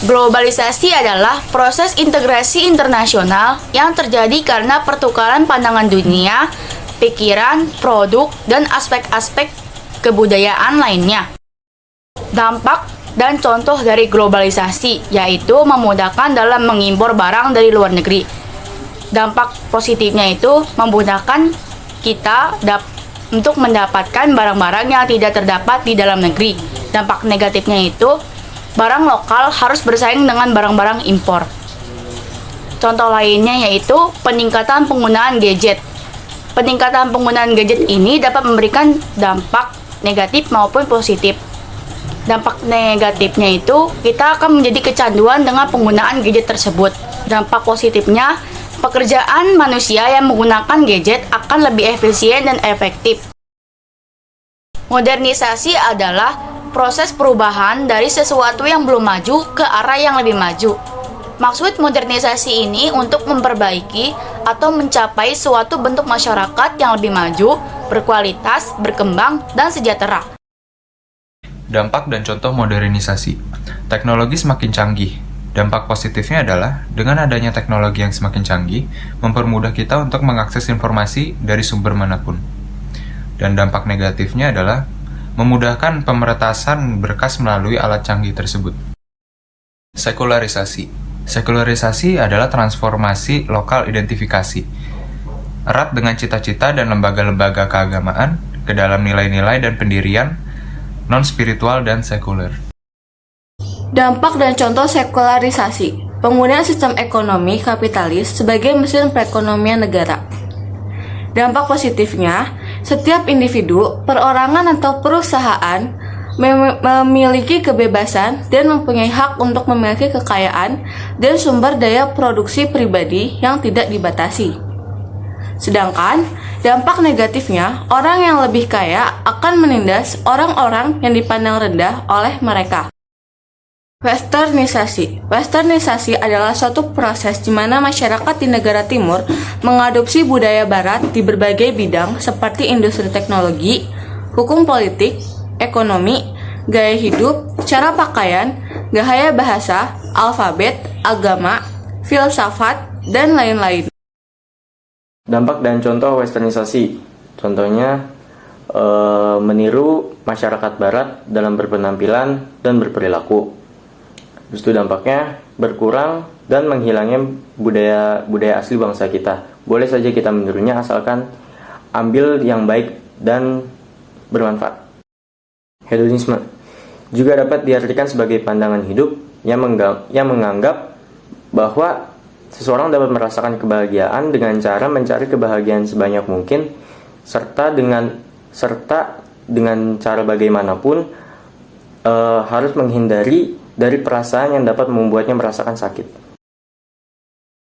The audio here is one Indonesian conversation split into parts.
Globalisasi adalah proses integrasi internasional yang terjadi karena pertukaran pandangan dunia, pikiran, produk, dan aspek-aspek kebudayaan lainnya. Dampak dan contoh dari globalisasi yaitu memudahkan dalam mengimpor barang dari luar negeri. Dampak positifnya itu memudahkan kita untuk mendapatkan barang-barang yang tidak terdapat di dalam negeri. Dampak negatifnya itu barang lokal harus bersaing dengan barang-barang impor. Contoh lainnya yaitu peningkatan penggunaan gadget. Peningkatan penggunaan gadget ini dapat memberikan dampak negatif maupun positif. Dampak negatifnya itu kita akan menjadi kecanduan dengan penggunaan gadget tersebut. Dampak positifnya, pekerjaan manusia yang menggunakan gadget akan lebih efisien dan efektif. Modernisasi adalah proses perubahan dari sesuatu yang belum maju ke arah yang lebih maju. Maksud modernisasi ini untuk memperbaiki atau mencapai suatu bentuk masyarakat yang lebih maju, berkualitas, berkembang, dan sejahtera. Dampak dan contoh modernisasi. Teknologi semakin canggih. Dampak positifnya adalah, dengan adanya teknologi yang semakin canggih, mempermudah kita untuk mengakses informasi dari sumber manapun. Dan dampak negatifnya adalah, memudahkan pemeretasan berkas melalui alat canggih tersebut. Sekularisasi. Sekularisasi adalah transformasi lokal identifikasi, erat dengan cita-cita dan lembaga-lembaga keagamaan, ke dalam nilai-nilai dan pendirian, non-spiritual dan sekuler. Dampak dan contoh sekularisasi. Penggunaan sistem ekonomi kapitalis sebagai mesin perekonomian negara. Dampak positifnya, setiap individu, perorangan atau perusahaan memiliki kebebasan dan mempunyai hak untuk memiliki kekayaan dan sumber daya produksi pribadi yang tidak dibatasi. Sedangkan, dampak negatifnya, orang yang lebih kaya akan menindas orang-orang yang dipandang rendah oleh mereka. Westernisasi. Westernisasi adalah suatu proses di mana masyarakat di negara timur mengadopsi budaya barat di berbagai bidang seperti industri teknologi, hukum politik, ekonomi, gaya hidup, cara pakaian, gaya bahasa, alfabet, agama, filsafat, dan lain-lain. Dampak dan contoh westernisasi. Contohnya, meniru masyarakat barat dalam berpenampilan dan berperilaku. Justru dampaknya berkurang dan menghilangnya budaya asli bangsa kita. Boleh saja kita menirunya asalkan ambil yang baik dan bermanfaat. Hedonisme juga dapat diartikan sebagai pandangan hidup yang menganggap bahwa seseorang dapat merasakan kebahagiaan dengan cara mencari kebahagiaan sebanyak mungkin serta dengan cara bagaimanapun harus menghindari dari perasaan yang dapat membuatnya merasakan sakit.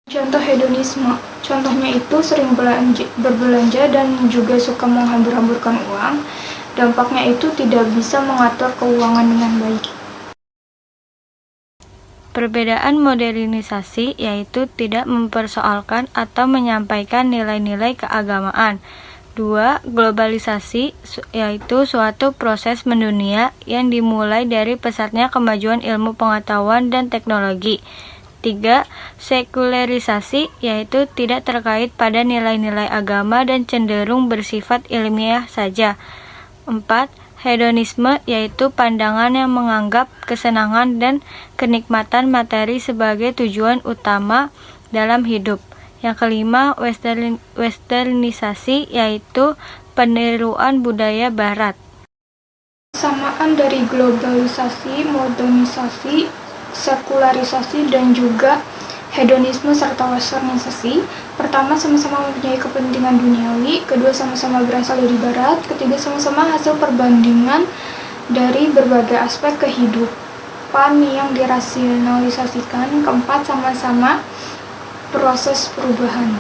Contoh hedonisme, contohnya itu sering berbelanja dan juga suka menghambur-hamburkan uang. Dampaknya itu tidak bisa mengatur keuangan dengan baik. Perbedaan modernisasi yaitu tidak mempersoalkan atau menyampaikan nilai-nilai keagamaan. 2. Globalisasi yaitu suatu proses mendunia yang dimulai dari pesatnya kemajuan ilmu pengetahuan dan teknologi. 3. Sekularisasi yaitu tidak terkait pada nilai-nilai agama dan cenderung bersifat ilmiah saja. 4. Hedonisme yaitu pandangan yang menganggap kesenangan dan kenikmatan materi sebagai tujuan utama dalam hidup. Yang kelima, westernisasi yaitu peniruan budaya barat. Kesamaan dari globalisasi, modernisasi, sekularisasi, dan juga hedonisme serta westernisasi. Pertama, sama-sama mempunyai kepentingan duniawi. Kedua, sama-sama berasal dari barat. Ketiga, sama-sama hasil perbandingan dari berbagai aspek kehidupan yang dirasionalisasikan. Keempat, sama-sama proses perubahan.